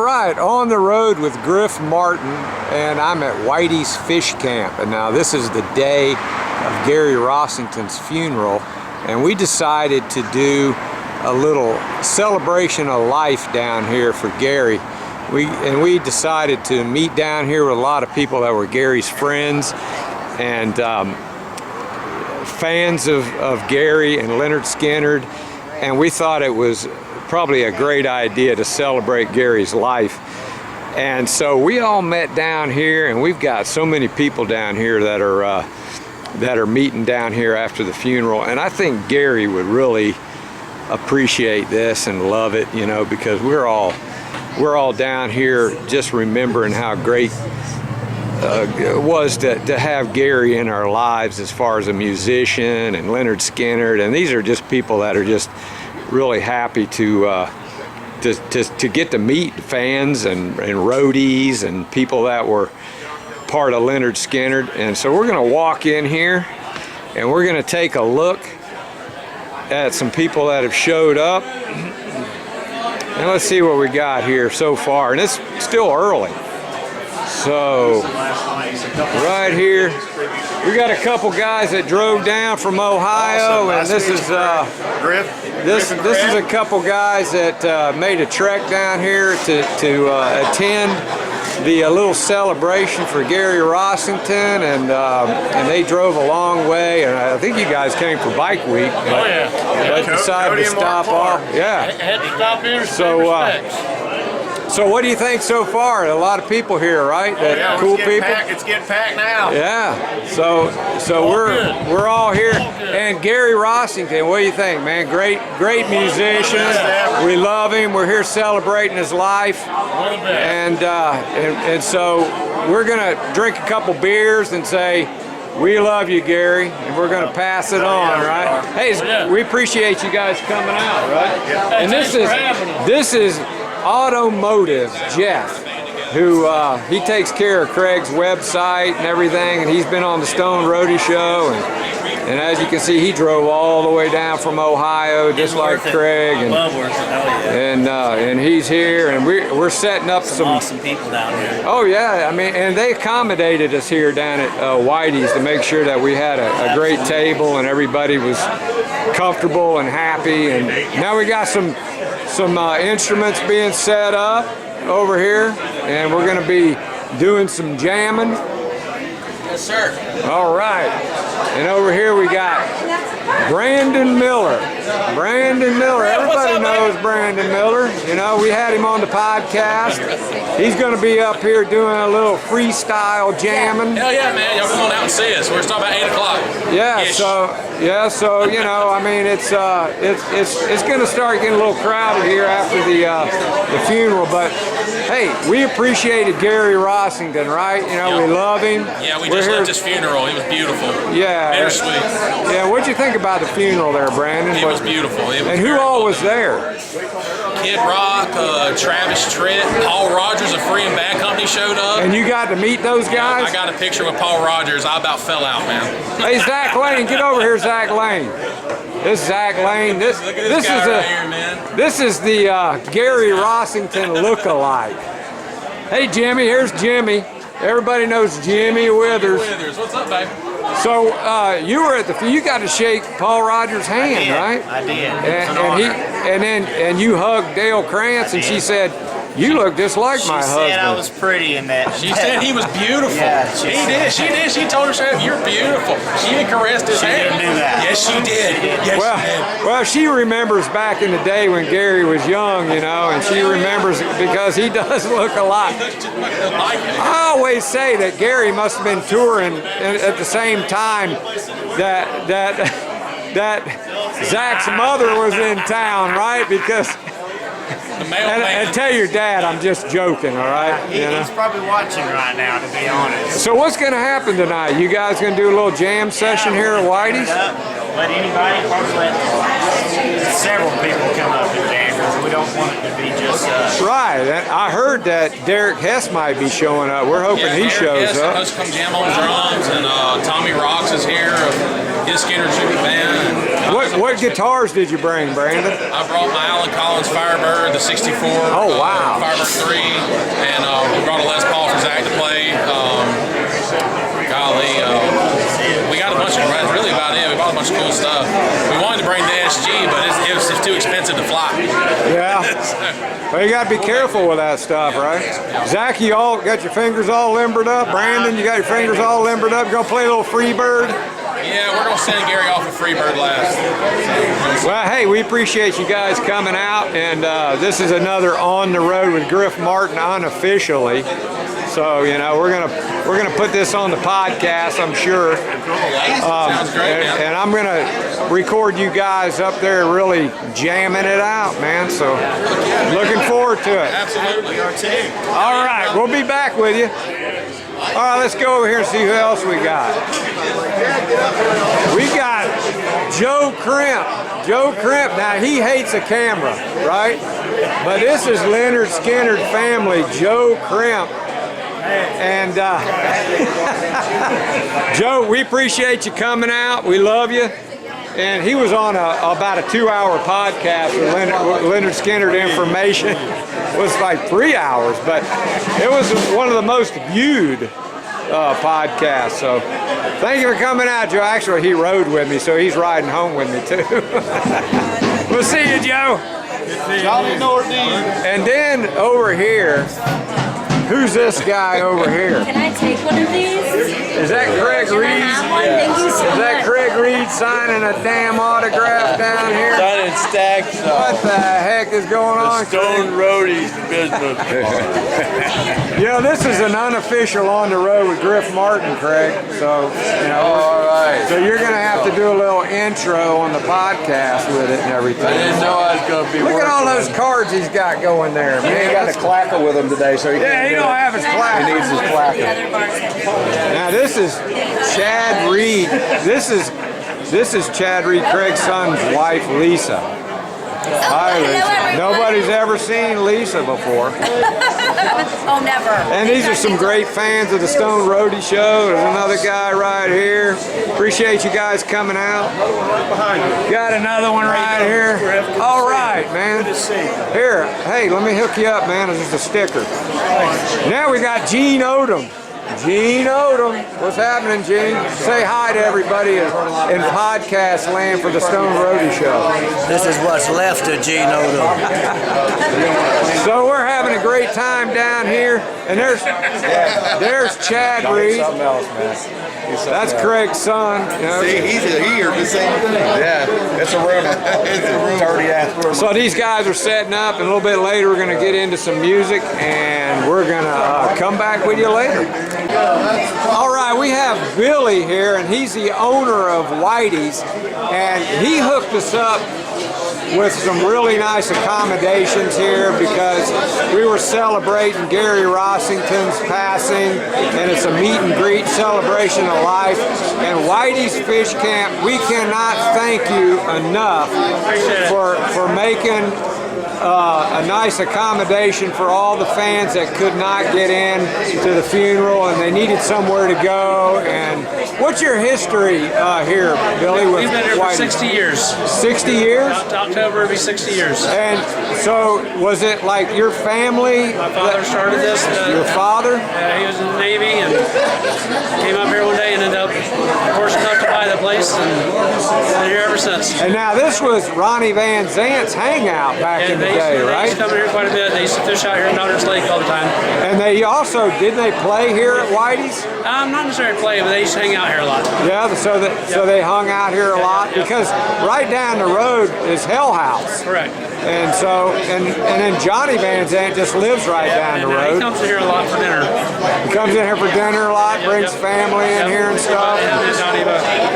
right, on the road with Griff Martin, and I'm at Whitey's Fish Camp. And now this is the day of Gary Rossington's funeral, and we decided to do a little celebration of life down here for Gary. We decided to meet down here with a lot of people that were Gary's friends and fans of Gary and Lynyrd Skynyrd, and we thought it was probably a great idea to celebrate Gary's life. And so we all met down here, and we've got so many people down here that are meeting down here after the funeral, and I think Gary would really appreciate this and love it, you know, because we're all down here just remembering how great it was to have Gary in our lives as far as a musician, and Lynyrd Skynyrd, and these are just people that are just really happy to get to meet fans and roadies and people that were part of Lynyrd Skynyrd. And so we're going to walk in here and we're going to take a look at some people that have showed up, and let's see what we got here so far. And it's still early, so right here we got a couple guys that drove down from Ohio, and this is a couple guys that made a trek down here to attend the little celebration for Gary Rossington, and they drove a long way, and I think you guys came for Bike Week, but decided to stop off. Yeah, had to stop in. So what do you think so far? A lot of people here, right? Cool people. It's getting packed now. Yeah. So we're all here. And Gary Rossington, what do you think, man? Great musician. We love him. We're here celebrating his life. And so we're gonna drink a couple beers and say, we love you, Gary, and we're going to pass it on, right? Hey, we appreciate you guys coming out, right? And this is Automotive Jeff, who he takes care of Craig's website and everything, and he's been on the Stone Roadie show, and as you can see, he drove all the way down from Ohio, just like Craig, and he's here, and we're setting up some awesome people down here. Oh yeah, I mean, and they accommodated us here down at Whitey's to make sure that we had a great table and everybody was comfortable and happy. And now we got some instruments being set up over here, and we're going to be doing some jamming. Yes, sir. All right. And over here we got Brandon Miller. Brandon Miller. Everybody knows Brandon Miller. You know, we had him on the podcast. He's going to be up here doing a little freestyle jamming. Hell yeah, man. Y'all come on out and see us. We're starting about 8 o'clock. Yeah, so you know, I mean, it's going to start getting a little crowded here after the funeral, but hey, we appreciated Gary Rossington, right? You know, we love him. Yeah, we just left his funeral. It was beautiful. Yeah. Bittersweet. Yeah, what'd you think about the funeral there, Brandon? It was beautiful. And who all was there? Kid Rock, Travis Tritt, Paul Rogers of Free and Bad Company showed up. And you got to meet those guys? I got a picture with Paul Rogers. I about fell out, man. Hey, Zach Lane, get over here, Zach Lane. This is Zach Lane. This is the Gary Rossington look-alike. Hey, Jimmy, here's Jimmy. Everybody knows Jimmy Withers. What's up, babe? So you were at you got to shake Paul Rogers' hand, right? I did. And you hugged Dale Krantz, and she said, "You look just like my husband." She said I was pretty in that. She said he was beautiful. Yeah, she did. She told herself, "You're beautiful." She even caressed his hair. She didn't do that. Yes, she did. Yes, she did. Well, she remembers back in the day when Gary was young, you know, and she remembers because he does look a lot. I always say that Gary must have been touring at the same time that Zach's mother was in town, right? Because and tell your dad I'm just joking, all right? He's probably watching right now, to be honest. So what's going to happen tonight? You guys going to do a little jam session here at Whitey's? Let anybody, let several people come up and jam, because we don't want it to be just us. Right. I heard that Derek Hess might be showing up. We're hoping he shows up. Supposed to come jam on drums, and Tommy Rocks is here, his Skynyrd tribute band. What guitars did you bring, Brandon? I brought my Alan Collins Firebird, the 64. Oh, wow. Firebird 3, and we brought a Les Paul for Zach to play. We got a bunch of, that's really about it. We bought a bunch of cool stuff. We wanted to bring the SG, but it was just too expensive to fly. Yeah. Well, you got to be careful with that stuff, right? Zach, you all got your fingers all limbered up. Brandon, you got your fingers all limbered up. You gonna play a little Freebird? Yeah, we're gonna send Gary off a Freebird last. Well, hey, we appreciate you guys coming out, and this is another On the Road with Griff Martin unofficially. So we're gonna put this on the podcast, I'm sure. Sounds great, man. And I'm gonna record you guys up there really jamming it out, man. So looking forward to it. Absolutely. All right, we'll be back with you. All right, let's go over here and see who else we got. We got Joe Crimp. Joe Crimp, now he hates a camera, right? But this is Leonard Skynyrd family, Joe Crimp. And Joe, we appreciate you coming out. We love you. And he was on about a 2-hour podcast with Leonard Skynyrd Information. It was like 3 hours, but it was one of the most viewed podcasts. So thank you for coming out, Joe. Actually, he rode with me, so he's riding home with me too. We'll see you, Joe. And then over here, who's this guy over here? Can I take one of these? Is that Craig Can I Reed? have one? Thank you so Is that much. Craig Reed signing a damn autograph down here? Done in stacks. What the heck is going on, Stone Roadie's business. This is an unofficial On the Road with Griff Martin, Craig. So, All right. so you're going to have to do a little intro on the podcast with it and everything. I didn't know I was going to be Look at all working. those cards he's got going there, man. He got a clacker with him today, so he Yeah, he don't have his class. He needs his The clacker. other bars have Now this is Chad Reed. This is Chad Reed, Craig's son's wife, Lisa. Hi, Hello, Lisa. everyone. Nobody's ever seen Lisa before. Oh, never. And these are some great fans of the Stone Roadie Show. There's another guy right here. Appreciate you guys coming out. Got another one right here. All right, man. Here, hey, let me hook you up, man. It's just a sticker. Now we got Gene Odom. Gene Odom. What's happening, Gene? Say hi to everybody in podcast land for the Stone Roadie Show. This is what's left of Gene Odom. So we're having a great time down here, and there's Chad Reed. Something else, man. That's Craig's son. See, he heard the same thing. Yeah, it's a rumor. It's a rumor. Dirty ass rumor. So these guys are setting up, and a little bit later we're going to get into some music, and we're going to come back with you later. All right, we have Billy here, and he's the owner of Whitey's, and he hooked us up with some really nice accommodations here because we were celebrating Gary Rossington's passing, and it's a meet and greet celebration of life. And Whitey's Fish Camp, we cannot thank you enough for making a nice accommodation for all the fans that could not get in to the funeral and they needed somewhere to go. And what's your history here, Billy? With We've been here for Whitey? 60 years. 60 years? October will be 60 years. And so was it like your family? My father started this. Your father? He was in the Navy and came up here one day and ended up fortunate enough to buy the place and been here ever since. And now this was Ronnie Van Zant's hangout back in the day, they right? used to come here quite a bit. They used to fish out here in Dodders Lake all the time. And they also, didn't they play here at Whitey's? Not necessarily play, but they used to hang out here a lot. Yeah, so they hung out here a lot because right down the road is Hell House. Correct. And so, and then Johnny Van Zant just lives right down the And he road. comes in here a lot for dinner. He comes in here for dinner a lot, brings family in here and stuff.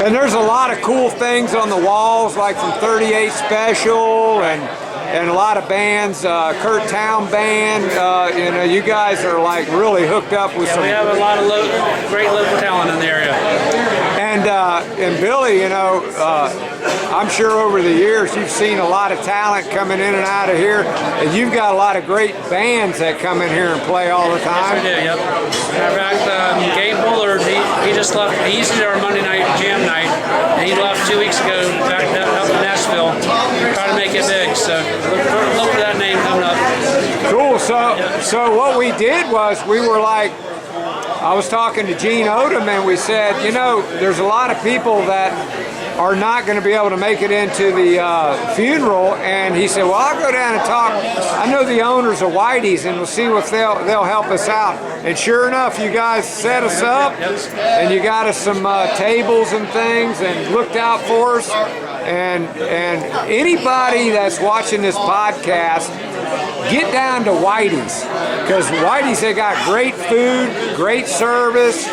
And there's a lot of cool things on the walls, like from 38 Special and a lot of bands, Kurt Town Band. You guys are like really hooked up with some. We have a lot of great local talent in the area. And Billy, I'm sure over the years you've seen a lot of talent coming in and out of here, and you've got a lot of great bands that come in here and play all the time. Yes, I do, yep. Matter of fact, Gabe Bullard, he just left. He used to do our Monday night jam night, and he left 2 weeks ago back up in Nashville, trying to make it big. So look for that name coming up. Cool. So what we did was we were like, I was talking to Gene Odom, and we said, you know, there's a lot of people that are not going to be able to make it into the funeral, and he said, well, I'll go down and talk. I know the owners of Whitey's, and we'll see if they'll help us out. And sure enough, you guys set us up, and you got us some tables and things, and looked out for us. And anybody that's watching this podcast, get down to Whitey's, because Whitey's, they got great food, great service.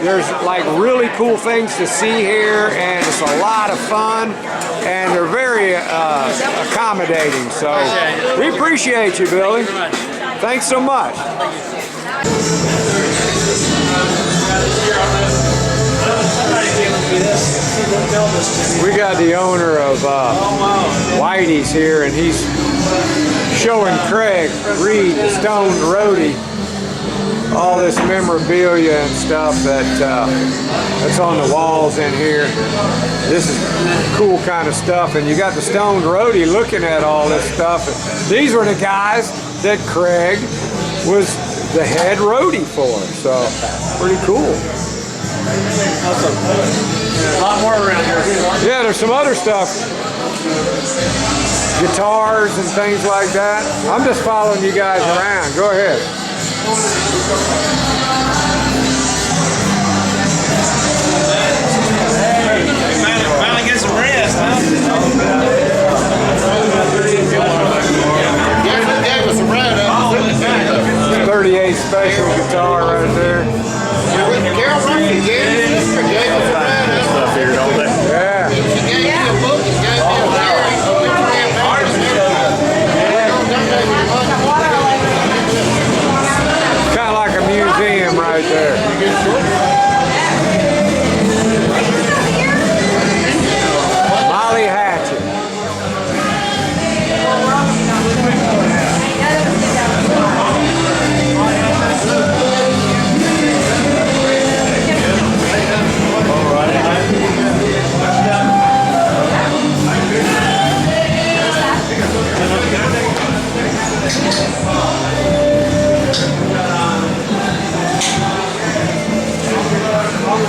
There's like really cool things to see here, and it's a lot of fun, and they're very accommodating. So we appreciate you, Billy. Thanks so much. We got the owner of Whitey's here, and he's showing Craig Reed, the Stone Roadie, all this memorabilia and stuff that's on the walls in here. This is cool kind of stuff, and you got the Stone Roadie looking at all this stuff. And these were the guys that Craig was the head roadie for, so pretty cool. Awesome. A lot more around here. Yeah, there's some other stuff. Guitars and things like that. I'm just following you guys around. Go ahead. Finally get some rest, huh? Gave us a ride up. 38 special guitar right there. Carol Russington gave us a ride up. Stuff here, don't they? Yeah. She gave me a book and gave me a diary. Kind of like a museum right there. Molly Hatchet.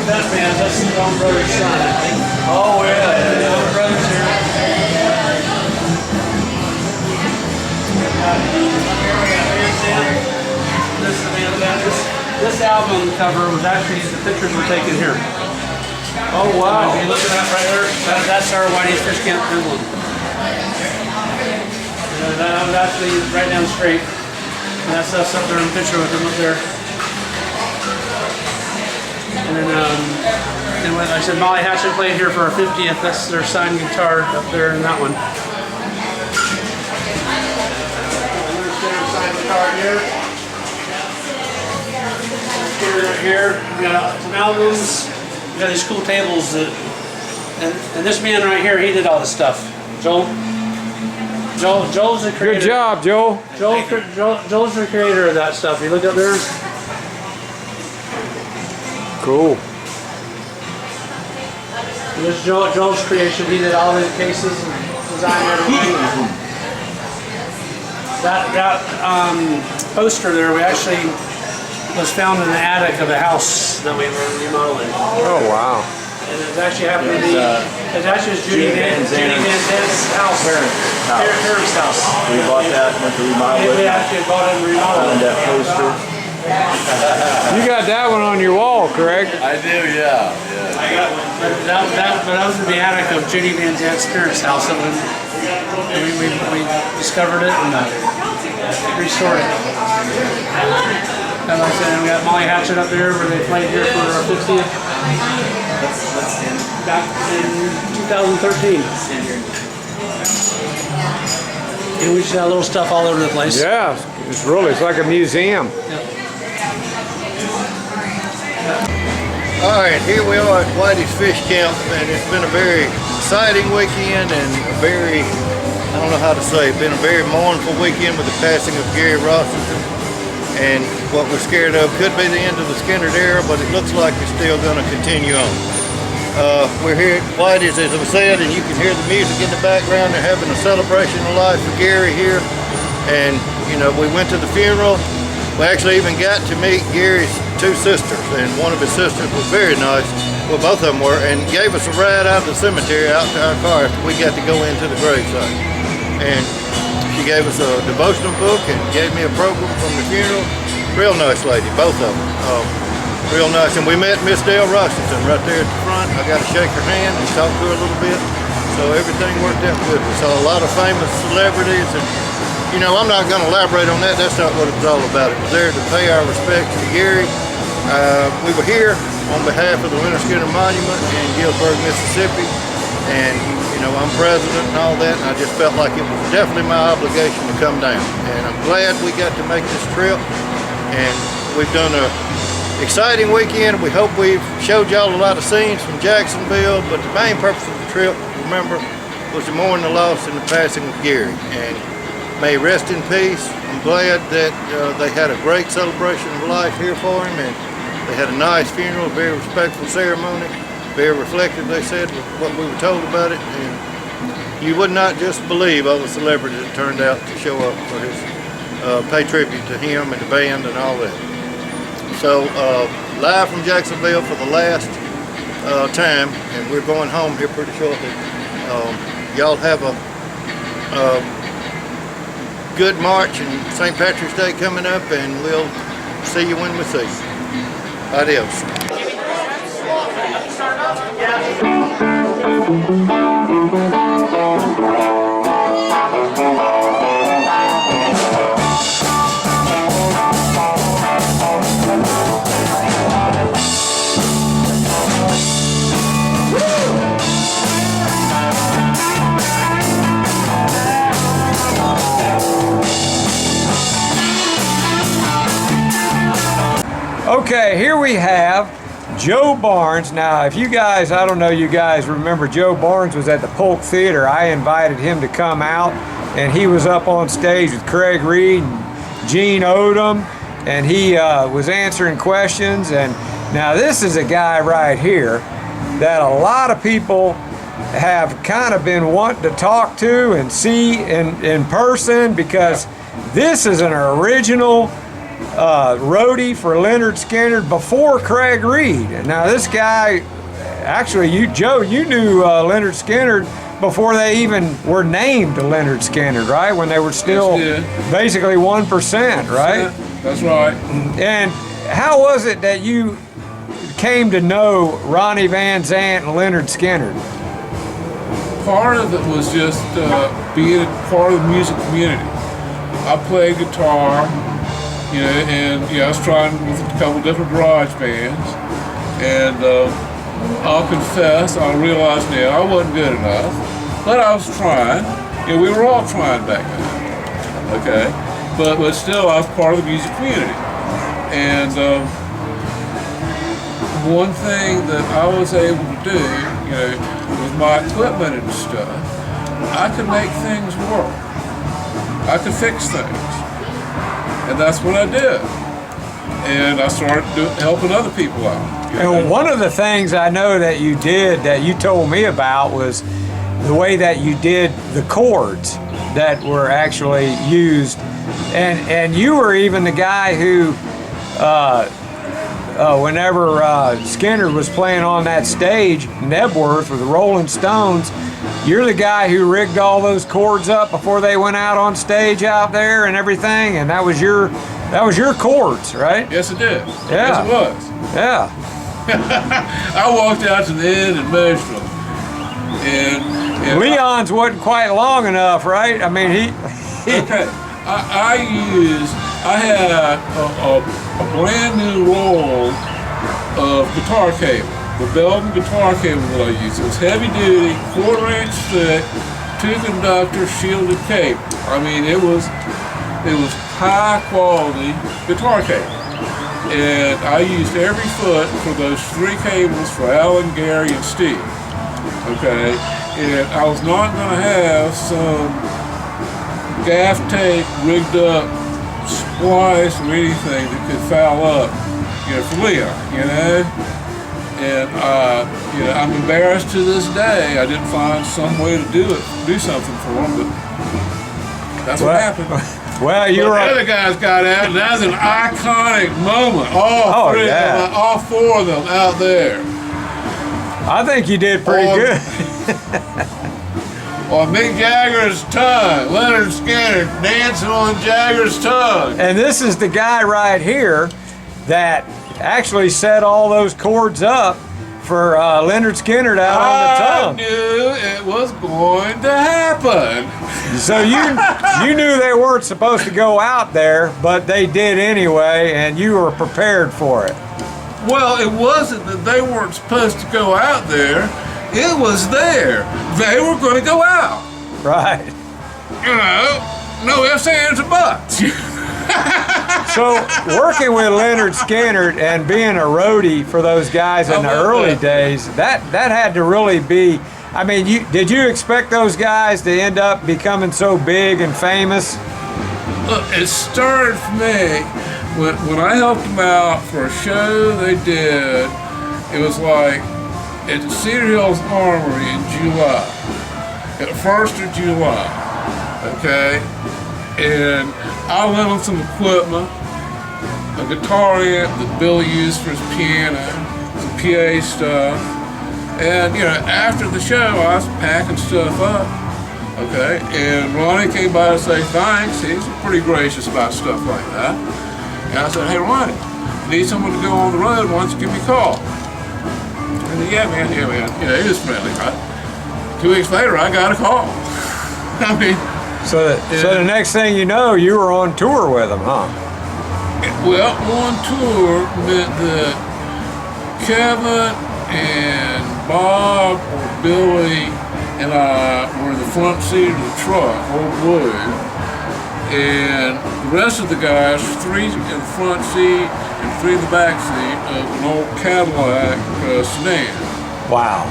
That man, that's the Stone Brother's son, I think. Oh, yeah. Stone Brothers here. This album cover was actually, the pictures were taken here. Oh, wow. If you look at that right there, that's our Whitey's Fish Camp emblem. That was actually right down the street. And that's us up there in the picture with them up there. And then, and when I said Molly Hatchet played here for our 50th, that's their signed guitar up there in that one. Signed guitar here. Right here, we got some albums. We got these cool tables that, and this man right here, he did all this stuff. Joel's the creator. Good job, Joel. Joel's the creator of that stuff. You look up there. Cool. This is Joel's creation. He did all the cases and designed everything. That poster there, we actually was found in the attic of a house that we were remodeling. Oh, wow. And it actually happened to be, it actually was Judy Van Zandt's house. Parents' house. We bought that, went to remodel We it, actually bought it and remodeled found it. that poster. You got that one on your wall, Craig. I do, yeah. But that was in the attic of Judy Van Zandt's parents' house. And we discovered it and restored it. And like I said, we got Molly Hatchet up there where they played here for our 50th back in 2013. And we just got little stuff all over the place. Yeah, it's like a museum. All right, here we are at Whitey's Fish Camp, and it's been a very exciting weekend and a very, I don't know how to say, it's been a very mournful weekend with the passing of Gary Rossington. And what we're scared of could be the end of the Skynyrd era, but it looks like it's still going to continue on. We're here at Whitey's, as I said, and you can hear the music in the background. They're having a celebration of life for Gary here. And, you know, we went to the funeral. We actually even got to meet Gary's two sisters, and one of his sisters was very nice. Well, both of them were, and gave us a ride out of the cemetery out to our car after we got to go into the gravesite. And she gave us a devotional book and gave me a program from the funeral. Real nice lady, both of them. Real nice. And we met Miss Dale Rossington right there at the front. I got to shake her hand and talk to her a little bit. So everything worked out good. We saw a lot of famous celebrities, and you know, I'm not going to elaborate on that. That's not what it was all about. It was there to pay our respects to Gary. We were here on behalf of the Leonard Skynyrd Monument in Gillsburg, Mississippi. And, you know, I'm president and all that, and I just felt like it was definitely my obligation to come down. And I'm glad we got to make this trip. And we've done a exciting weekend. We hope we've showed y'all a lot of scenes from Jacksonville, but the main purpose of the trip, remember, was to mourn the loss and the passing of Gary. And may he rest in peace. I'm glad that they had a great celebration of life here for him, and they had a nice funeral, very respectful ceremony, very reflective, they said, with what we were told about it. And you would not just believe all the celebrities that turned out to show up for his pay tribute to him and the band and all that. So live from Jacksonville for the last time, and we're going home here pretty shortly. Y'all have a good March and St. Patrick's Day coming up, and we'll see you when we see you. Adios. Okay, here we have Joe Barnes. Now, if you guys, I don't know, you guys remember Joe Barnes was at the Polk Theater. I invited him to come out, and he was up on stage with Craig Reed and Gene Odom, and he was answering questions. And now this is a guy right here that a lot of people have kind of been wanting to talk to and see in person, because this is an original roadie for Lynyrd Skynyrd before Craig Reed. And now this guy, actually, Joe, you knew Lynyrd Skynyrd before they even were named Lynyrd Skynyrd, right? When they were still basically 1%, right? That's right. And how was it that you came to know Ronnie Van Zant and Lynyrd Skynyrd? Part of it was just being part of the music community. I played guitar, you know, and I was trying with a couple different garage bands, and I'll confess, I realize now I wasn't good enough, but I was trying. You know, we were all trying back then, okay? But still, I was part of the music community. And one thing that I was able to do, you know, with my equipment and stuff, I could make things work. I could fix things. And that's what I did. And I started helping other people out. And one of the things I know that you did, that you told me about, was the way that you did the chords that were actually used. And you were even the guy who, whenever Skynyrd was playing on that stage, Nebworth with the Rolling Stones, you're the guy who rigged all those chords up before they went out on stage out there and everything, and that was your chords, right? Yes, it did. Yeah. Yes, it was. Yeah. I walked out to the end and measured them. And Leon's wasn't quite long enough, right? I mean, he okay. I had a brand new roll of guitar cable. The Belden guitar cable that I used. It was heavy duty, 1/4-inch thick, 2-conductor shielded cable. I mean, it was high quality guitar cable. And I used every foot for those 3 cables for Alan, Gary, and Steve. Okay? and I was not going to have some gaff tape rigged up, splice or anything that could foul up, for Leon, And I'm embarrassed to this day. I didn't find some way to do something for him, but that's what happened. Well, The other guys got out, and that's an iconic moment. All four of them out there. I think you did pretty good. On Mick Jagger's tongue, Leonard Skynyrd dancing on Jagger's tongue. And this is the guy right here that actually set all those chords up for Leonard Skynyrd out on the tongue. I knew it was going to happen. So you knew they weren't supposed to go out there, but they did anyway, and you were prepared for it. Well, it wasn't that they weren't supposed to go out there. It was there. They were going to go out. Right. No ifs, ands, or buts. So working with Leonard Skynyrd and being a roadie for those guys in the early days, that had to really be. I mean, did you expect those guys to end up becoming so big and famous? Look, it started for me when I helped them out for a show they did. It was like at the Cedar Hills Armory in July, at 1st of July, okay? And I lent him some equipment, a guitar amp that Billy used for his piano, some PA stuff. And, after the show, I was packing stuff up, okay? And Ronnie came by to say thanks. He's pretty gracious about stuff like that. And I said, hey, Ronnie, you need someone to go on the road, why don't you give me a call? And he said, yeah, man. He was friendly, right? 2 weeks later, I got a call. I mean... So the next thing you know, you were on tour with them, huh? Well, on tour meant that Kevin and Bob or Billy and I were in the front seat of the truck, old blue, and the rest of the guys, 3 in the front seat and 3 in the back seat of an old Cadillac sedan. Wow.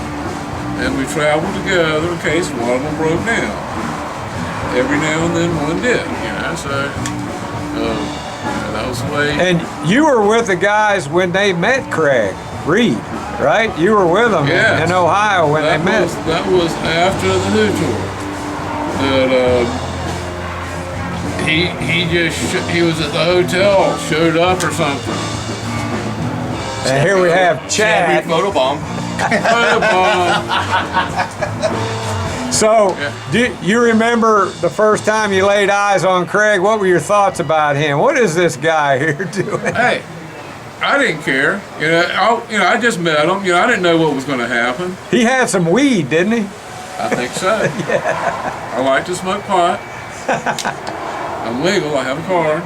And we traveled together in case one of them broke down. Every now and then one did, so that was the way. And you were with the guys when they met Craig Reed, right? You were with them in Ohio when they met. That was after the Who tour. That he was at the hotel, showed up or something. And here we have Chad. Photobomb. So, do you remember the first time you laid eyes on Craig? What were your thoughts about him? What is this guy here doing? Hey, I didn't care. I just met him. I didn't know what was going to happen. He had some weed, didn't he? I think so. Yeah. I like to smoke pot. I'm legal. I have a card.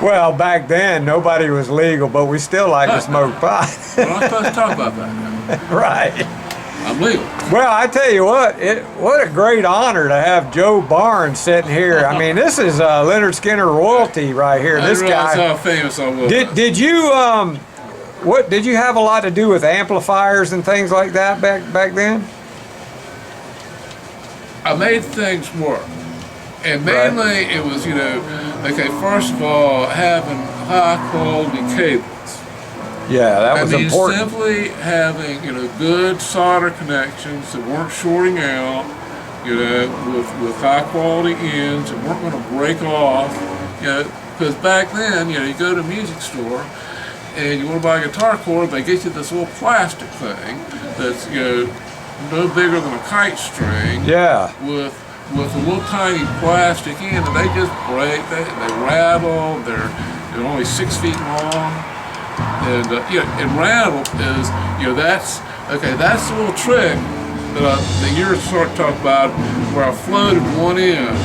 Well, back then nobody was legal, but we still like to smoke pot. We're not supposed to talk about that. Right. I'm legal. Well, I tell you what a great honor to have Joe Barnes sitting here. I mean, this is Leonard Skynyrd royalty right here. I This didn't realize guy. how famous I was. Did you did you have a lot to do with amplifiers and things like that back then? I made things work. And mainly it was, okay, first of all, having high quality cables. Yeah, that was important. Simply having, good solder connections that weren't shorting out, with high quality ends that weren't going to break off, because back then, you go to a music store and you want to buy a guitar cord, they get you this little plastic thing that's, no bigger than a kite string. Yeah. With a little tiny plastic end, and they just break, they rattle, they're only 6 feet long. And and rattle is, that's the little trick that you were sort of talking about, where I floated one end,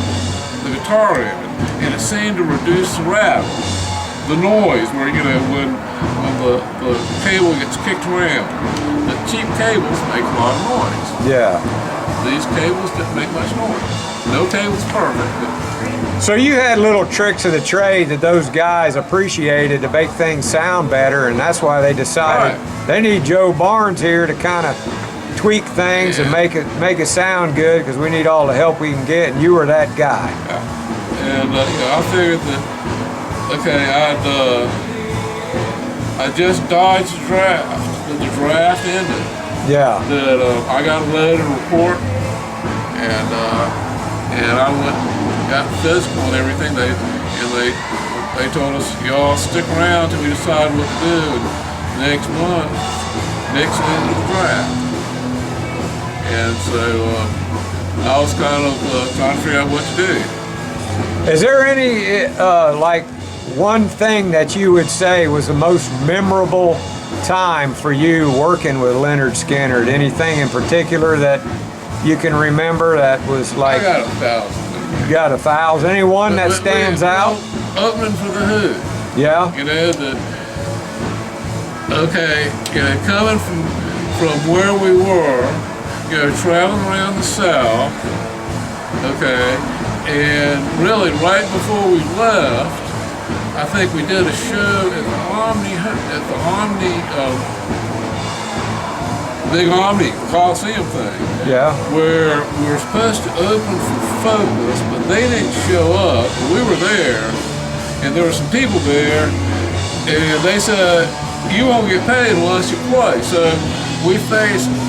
the guitar end, and it seemed to reduce the rattle, the noise, where when the cable gets kicked around. The cheap cables make a lot of noise. Yeah. These cables didn't make much noise. No cable's perfect, but So you had little tricks of the trade that those guys appreciated to make things sound better, and that's why they decided they need Joe Barnes here to kind of tweak things and make it sound good because we need all the help we can get, and you were that guy. And I figured that, okay, I just dodged the draft. The draft ended. Yeah. That I got a letter report, and I went, got physical and everything. They told us, y'all stick around till we decide what to do. And next month, next end of the draft. And so I was kind of trying to figure out what to do. Is there any like one thing that you would say was the most memorable time for you working with Lynyrd Skynyrd? Anything in particular that you can remember that was like? I got 1,000. You got 1,000. Anyone that stands out? Opening for the Who. Yeah. You know coming from where we were, traveling around the South. Okay, and really right before we left, I think we did a show at the big Omni Coliseum thing. Yeah. Where we were supposed to open for Focus, but they didn't show up. We were there, and there were some people there, and they said, you won't get paid unless you play. So we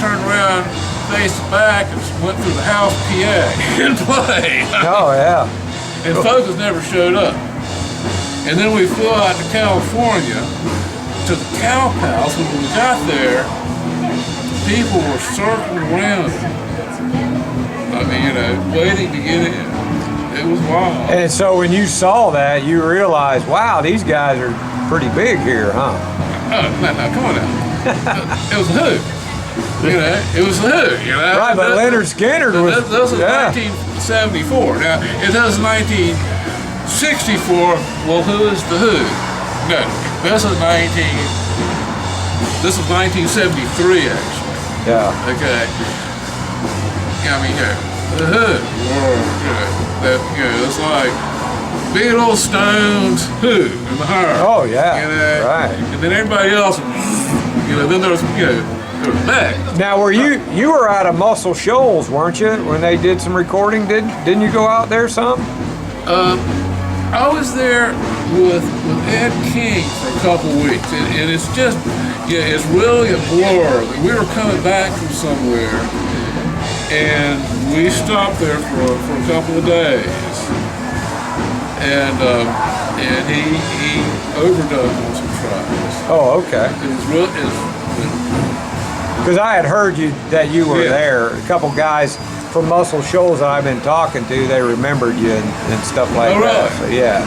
turned around, faced back, and went through the house PA and played. Oh, yeah. And Focus never showed up. And then we flew out to California to the Cow Palace. When we got there, people were circling around. I mean, waiting to get in. It was wild. And so when you saw that, you realized, wow, these guys are pretty big here, huh? No, come on now. It was Who. It was Who. Right, but Lynyrd Skynyrd was. That was 1974. Now, if that was 1964, well, who is the Who? No, this is 1973, actually. Yeah. Okay. I mean, the Who. It's like Beatles, Stones, Who, and the Heart. Oh, yeah. Right. And then everybody else, then there was, there was Beck. Now, were you were out of Muscle Shoals, weren't you, when they did some recording? Didn't you go out there some? I was there with Ed King for a couple weeks, and it's just, it's really a blur. We were coming back from somewhere, and we stopped there for a couple of days, and he overdosed on some tries. Oh, okay. It was really, because I had heard that you were there. A couple guys from Muscle Shoals that I've been talking to, they remembered you and stuff like that. So, yeah.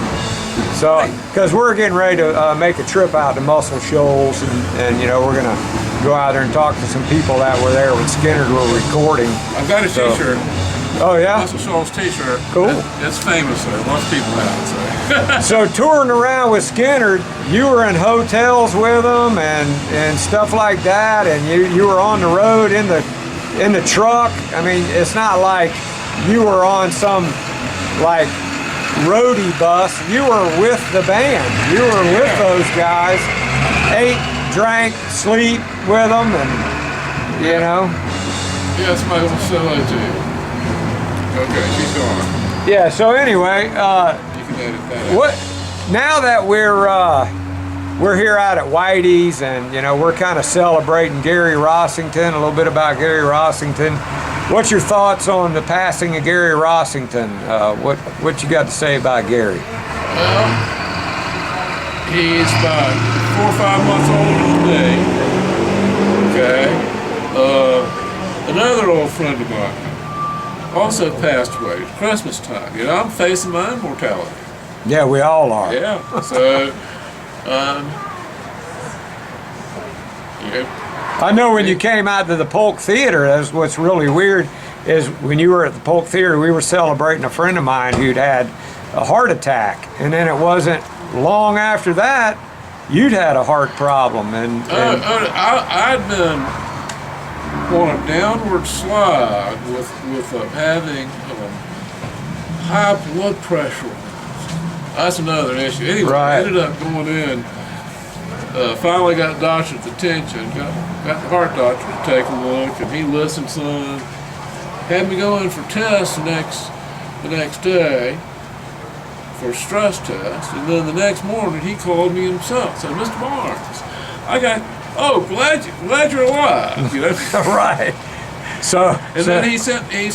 So, because we're getting ready to make a trip out to Muscle Shoals, and we're gonna go out there and talk to some people that were there when Skynyrd were recording. I've got a T-shirt. Oh yeah. Muscle Shoals T-shirt. Cool. It's famous there. Lots of people have it. So touring around with Skynyrd, you were in hotels with them and stuff like that, and you were on the road in the truck. I mean, it's not like you were on some like roadie bus. You were with the band. You were with those guys. Ate, drank, sleep with them, and Yeah, that's my little solo too. Okay, she's gone. Yeah. So anyway, You can edit that out. what? Now that we're here out at Whitey's, and we're kind of celebrating Gary Rossington, a little bit about Gary Rossington. What's your thoughts on the passing of Gary Rossington? What you got to say about Gary? Well, he's about 4 or 5 months older today. Okay. Another old friend of mine also passed away at Christmas time. I'm facing my own mortality. Yeah, we all are. Yeah. So, I know when you came out to the Polk Theater, that's what's really weird is when you were at the Polk Theater, we were celebrating a friend of mine who'd had a heart attack, and then it wasn't long after that you'd had a heart problem, and I'd been on a downward slide with having high blood pressure. That's another issue. Anyway, I ended up going in finally got doctor's attention, got the heart doctor to take a look, and he listened some, had me go in for tests the next day for a stress test, and then the next morning he called me himself, said, Mr. Barnes, glad you're alive, you know. Right. And then he sent me in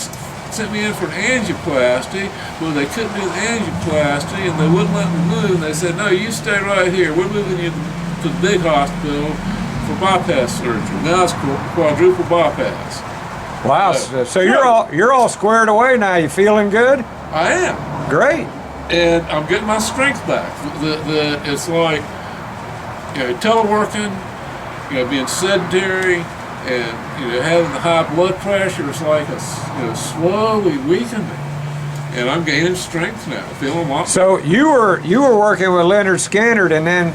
for an angioplasty. Well, they couldn't do the angioplasty, and they wouldn't let me move. They said, no, you stay right here. We're moving you to the big hospital for bypass surgery. Now it's quadruple bypass. Wow. So you're all squared away now. You feeling good? I am. Great. And I'm getting my strength back. It's like, teleworking, being sedentary, and having the high blood pressure is like slowly weakening, and I'm gaining strength now, feeling a lot. So you were working with Leonard Skynyrd, and then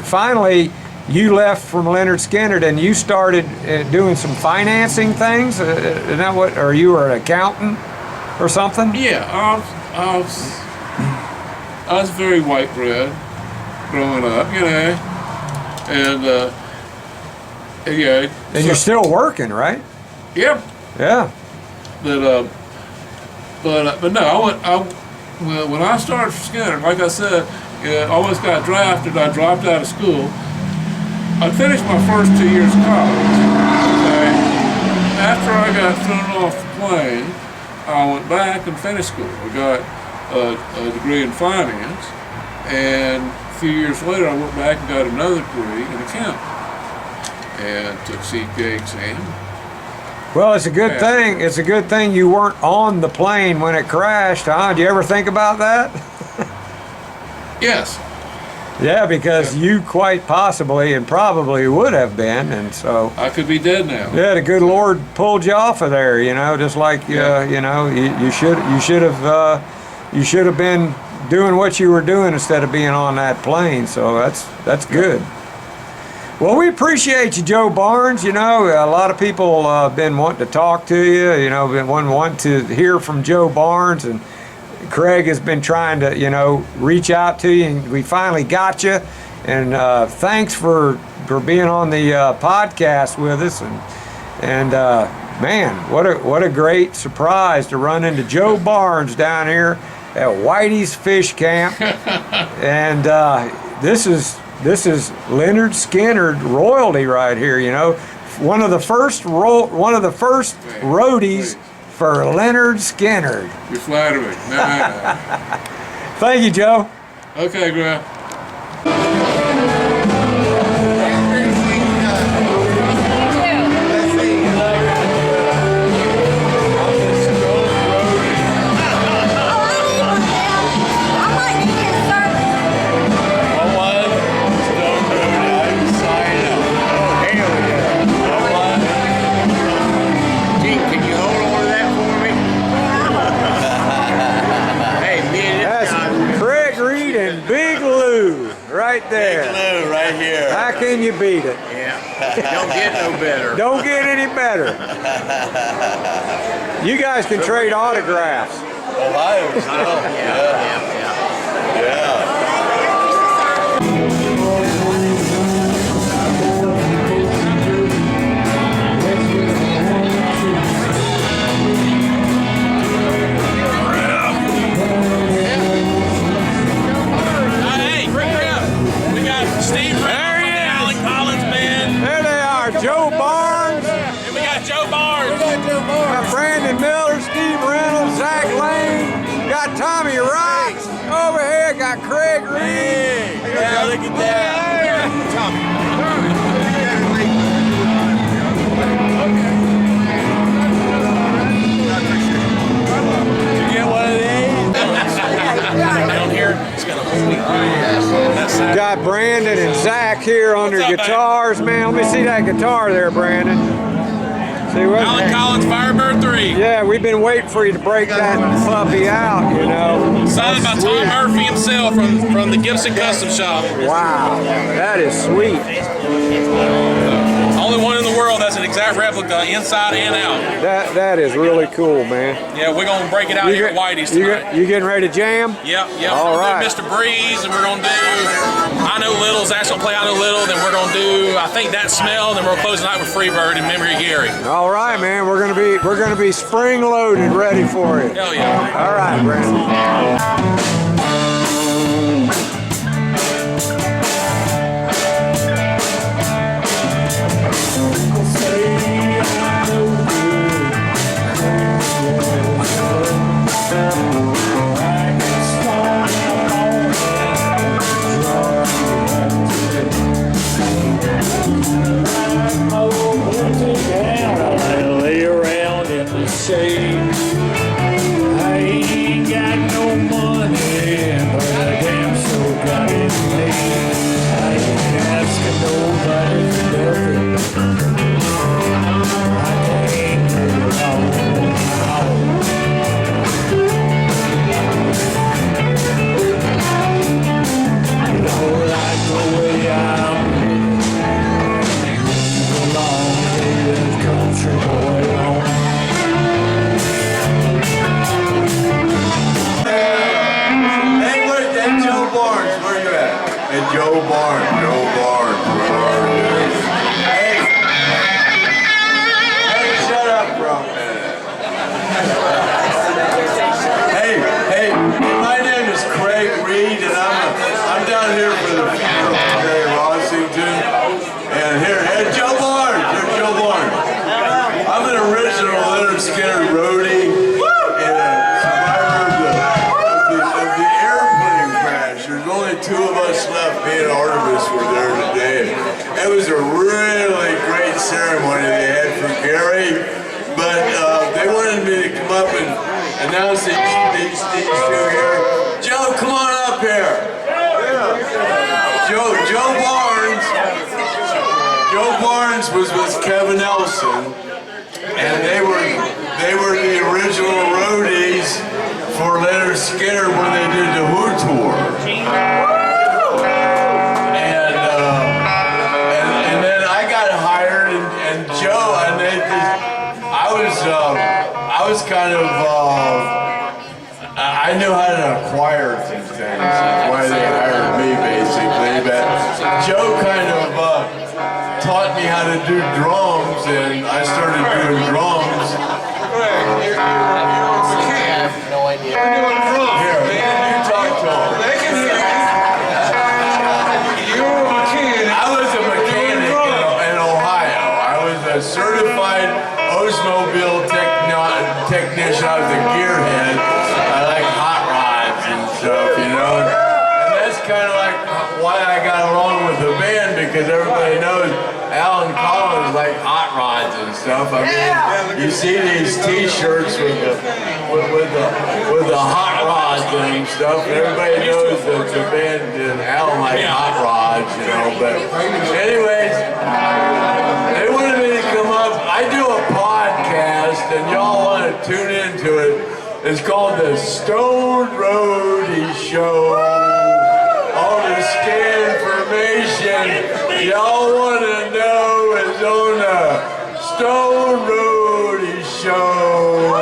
finally you left from Leonard Skynyrd and you started doing some financing things. Is that what? Or you were an accountant or something? Yeah, I was very white bread growing up, and. Yeah. And you're still working, right? Yep. Yeah. But no, when I started for Skynyrd, like I said, I always got drafted. I dropped out of school. I finished my first 2 years of college. Okay. After I got thrown off the plane, I went back and finished school. I got a degree in finance, and a few years later, I went back and got another degree in accounting. And took CPA exam. Well, it's a good thing. It's a good thing you weren't on the plane when it crashed, huh? Do you ever think about that? Yes. Yeah, because you quite possibly and probably would have been, and so I could be dead now. Yeah, the good Lord pulled you off of there, just like you should have been doing what you were doing instead of being on that plane. So that's good. Well, we appreciate you, Joe Barnes. A lot of people have been wanting to talk to you, been wanting to hear from Joe Barnes, and Craig has been trying to, reach out to you, and we finally got you. And thanks for being on the podcast with us. And man, what a great surprise to run into Joe Barnes down here at Whitey's Fish Camp. And this is Leonard Skynyrd royalty right here. One of the first roadies for Leonard Skynyrd. You're flattering. No. Thank you, Joe. Okay, Grant. Right there. Big Lou right here. How can you beat it? Yeah. Don't get no better. Don't get any better. You guys can trade autographs. Ohio still. Yeah. Joe Barnes. And we got Joe Barnes. Got Brandon Miller, Steve Reynolds, Zach Lane. Got Tommy Rocks over here. Got Craig Reed. Yeah, look at that. Tommy. Did you get one of these? Down here, it's got a whole week. Got Brandon and Zach here on their guitars, man. Let me see that guitar there, Brandon. See what? Alan Collins Firebird 3. Yeah, we've been waiting for you to break that puppy out, Signed by Tom Murphy himself from the Gibson Custom Shop. Wow, that is sweet. Only one in the world that's an exact replica inside and out. That is really cool, man. Yeah, we're gonna break it out here at Whitey's tonight. You getting ready to jam? Yep. All We're right. gonna do Mr. Breeze, and we're gonna do I Know Little. Zach's gonna play I Know Little. Then we're gonna do I Think That Smell. Then we'll close the night with Freebird in memory of Gary. All right, man. We're gonna be spring loaded, ready for it. Hell yeah. All right, Brandon. Lay around in the shade. I ain't got no money, but I damn sure got it made. I ain't asking nobody for nothing. I can't do it all now. You know, like the way I'm country boy on. Hey, wait, that Joe Barnes, where you at? Hey, Joe Barnes, where are you? Hey, shut up for a minute. Hey, my name is Craig Reed, and I'm down here for the funeral of Gary Rossington. And here, hey, Joe Barnes, there's Joe Barnes. I'm an original Leonard Skynyrd roadie and a survivor of the airplane crash. There's only 2 of us left. Me and Artemis were there today. It was a really great ceremony they had for Gary, but they wanted me to come up and announce these 2 here. Joe, come on up here. Joe Barnes was with Kevin Nelson, and they were the original roadies for Leonard Skynyrd when they did the Who tour. And then I got hired, and Joe, and I was kind of I knew how to acquire some things. That's why they hired me, basically. But Joe kind of taught me how to do drums, and I started doing drums. I have no idea. Here, you talk to him. They can hear you. You're a mechanic. I was a mechanic in Ohio. I was a certified Oldsmobile technician. I was a gearhead. I like hot rods and stuff, you know. And that's kind of like why I got along with the band, because everybody knows Alan Collins like hot rods and stuff. I mean, you see these T-shirts with the hot rods and stuff, and everybody knows that the band did Alan like hot rods, you know. But anyways, they wanted me to come up. I do a podcast, and y'all want to tune into it. It's called the Stone Roadie Show. All the scan information y'all want to know is on the Stone Roadie Show.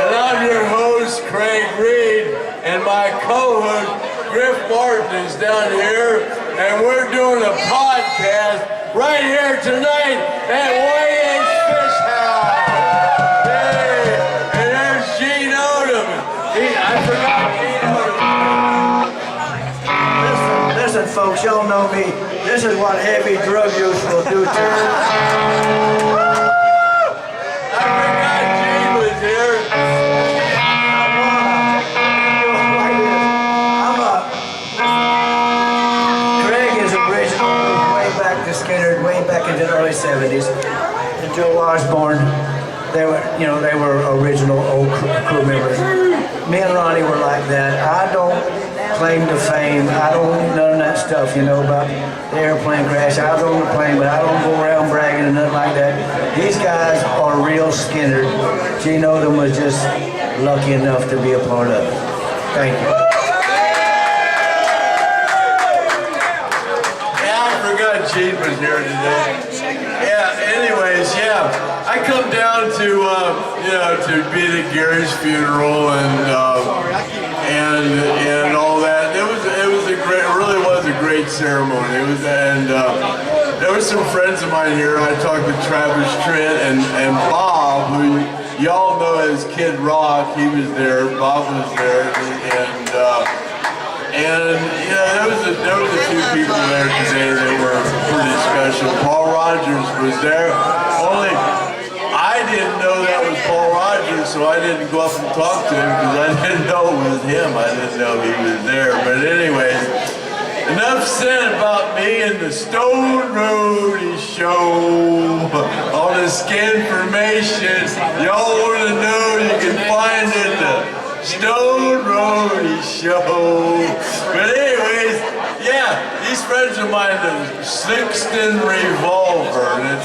And I'm your host, Craig Reed, and my co-host, Griff Martin, is down here, and we're doing a podcast right here tonight at Whitey's Fish House. Hey, and there's Gene Odom. I forgot Gene Odom. Listen, folks, y'all know me. This is what heavy drug use will do to you. I forgot Gene was here. Craig is original, way back to Skynyrd, way back into the early 70s. And Joe Osborne, they were original old crew members. Me and Ronnie were like that. I don't claim to fame. I don't none of that stuff, about the airplane crash. I was on the plane, but I don't go around bragging and nothing like that. These guys are real Skynyrd. Gene Odom was just lucky enough to be a part of it. Thank you. Yeah, I forgot Gene was here today. Yeah, anyways, yeah. I come down to to be at Gary's funeral and all that. It really was a great ceremony. It was, and there were some friends of mine here. I talked to Travis Trent and Bob, who y'all know as Kid Rock. He was there. Bob was there, and there was a few people there today that were pretty special. Paul Rogers was there. Only I didn't know that was Paul Rogers, so I didn't go up and talk to him because I didn't know it was him. I didn't know he was there. But anyways, enough said about me and the Stone Roadie Show. All the Skynyrd. Y'all want to know, you can find it the Stone Roadie Show. But anyways, yeah, these friends of mine, the Sixton Revolver, and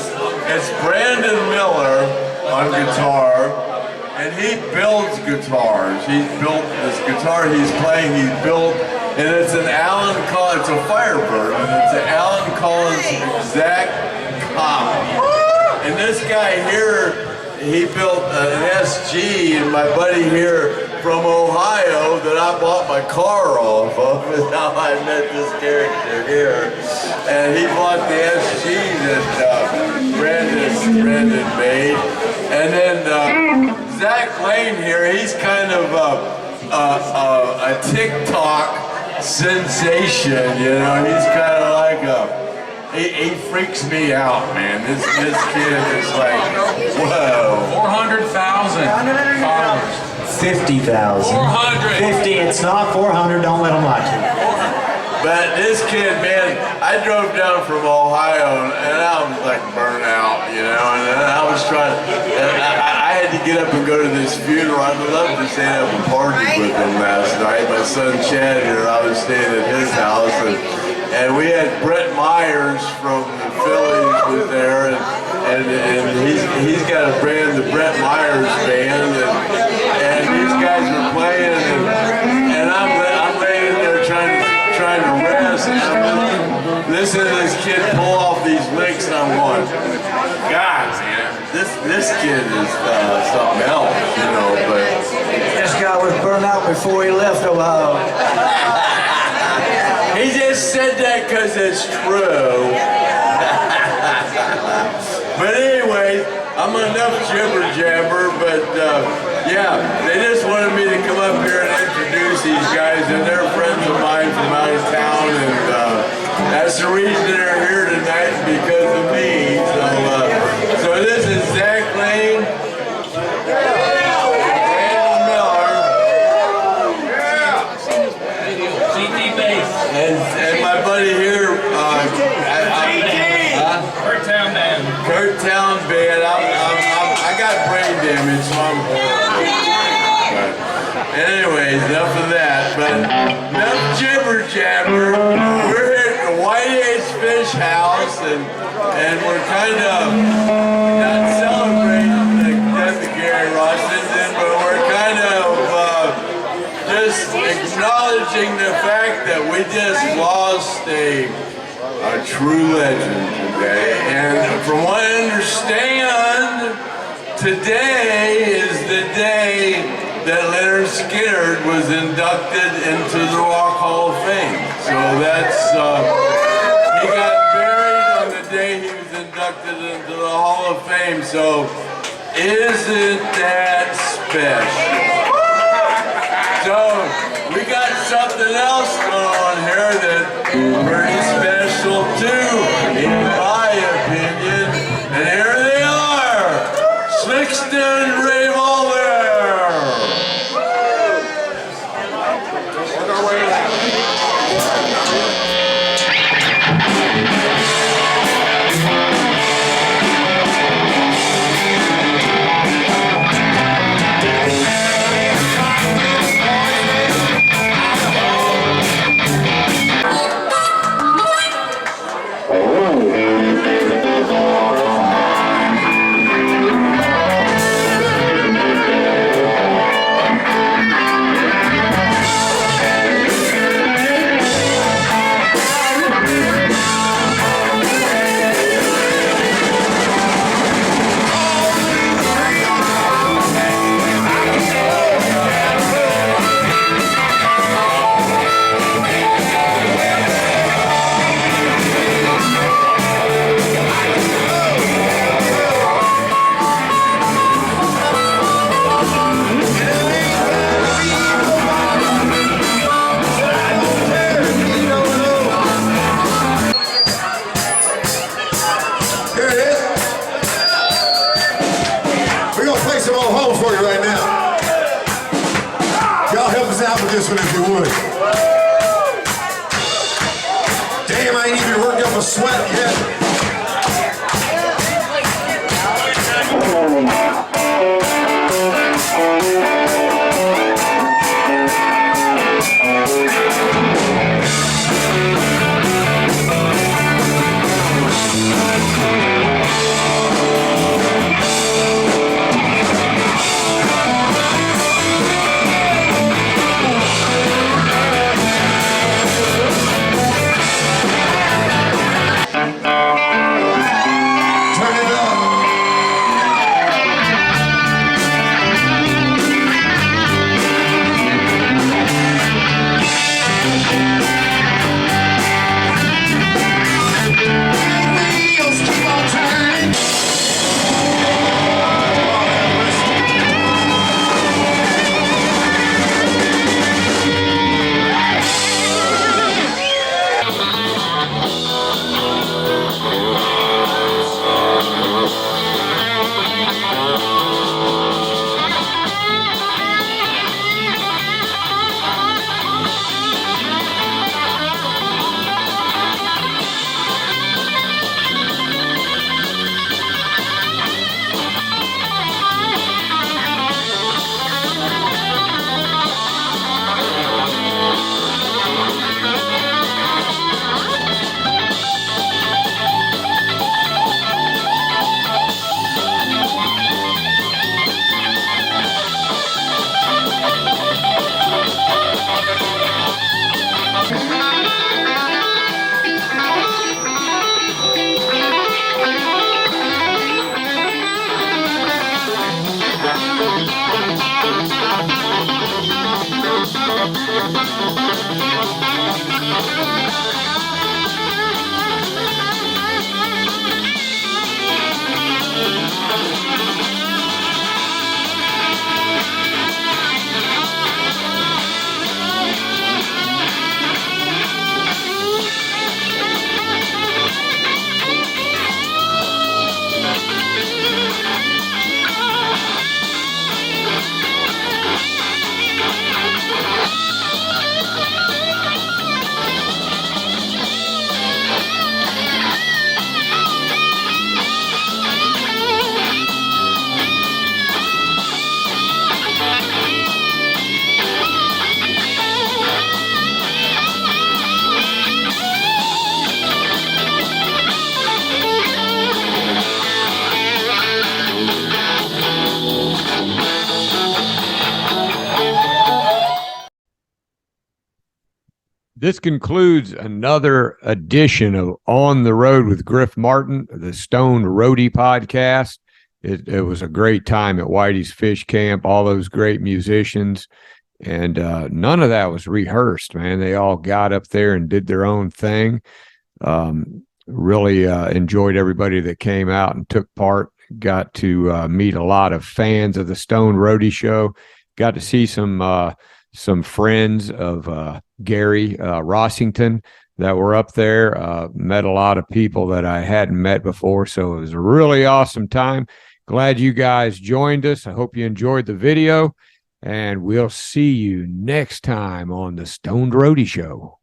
it's Brandon Miller on guitar, and he builds guitars. He's built this guitar he's playing, and it's an Alan Collins, it's a Firebird, and it's an Alan Collins exact copy. And this guy here, he built an SG, and my buddy here from Ohio that I bought my car off of is how I met this character here. And he bought the SG that Brandon made. And then Zach Lane here, he's kind of a TikTok sensation, he's kind of like he freaks me out, man. This kid is like, whoa. 400,000 followers. 50,000. 400. 50, it's not 400, don't let them lie to you. But this kid, man, I drove down from Ohio and I was like burnt out, and I was trying I had to get up and go to this funeral. I'd love to stay up and party with him last night. My son Chad here, I was staying at his house, and we had Brett Myers from the Phillies was there, and he's got a band, the Brett Myers Band, and these guys were playing, and I'm laying there trying to rest, and I'm listening to this kid pull off these licks, and I'm going, God, man, this kid is something else, but This guy was burned out before he left Ohio. he just said that because it's true. But anyway, I'm enough jibber jabber, but yeah, they just wanted me to come up here and introduce these guys, and they're friends of mine from out of town, and that's the reason they're here tonight, because of me. So this is Zach Lane, Brandon Miller, CT Bass. and my buddy here, Kurt Town Band. I got brain damage, so I'm horrible. Anyways, enough of that. But enough jibber jabber. We're here at the Whitey's Fish House, and we're kind of not celebrating the death of Gary Rossington, but we're kind of just acknowledging the fact that we just lost a true legend today. And from what I understand, today is the day that Leonard Skynyrd was inducted into the Rock Hall of Fame. So that's, he got buried on the day he was inducted into the Hall of Fame. So isn't that special? So we got something else going on here that's pretty special too, in my opinion. And here they are, Sixton Revolver. This concludes another edition of On the Road with Griff Martin, the Stoned Roadie podcast. It was a great time at Whitey's Fish Camp, all those great musicians, and none of that was rehearsed, man. They all got up there and did their own thing. Really enjoyed everybody that came out and took part. Got to meet a lot of fans of the Stoned Roadie show. Got to see some friends of Gary Rossington that were up there. Met a lot of people that I hadn't met before, so it was a really awesome time. Glad you guys joined us. I hope you enjoyed the video, and we'll see you next time on the Stoned Roadie Show.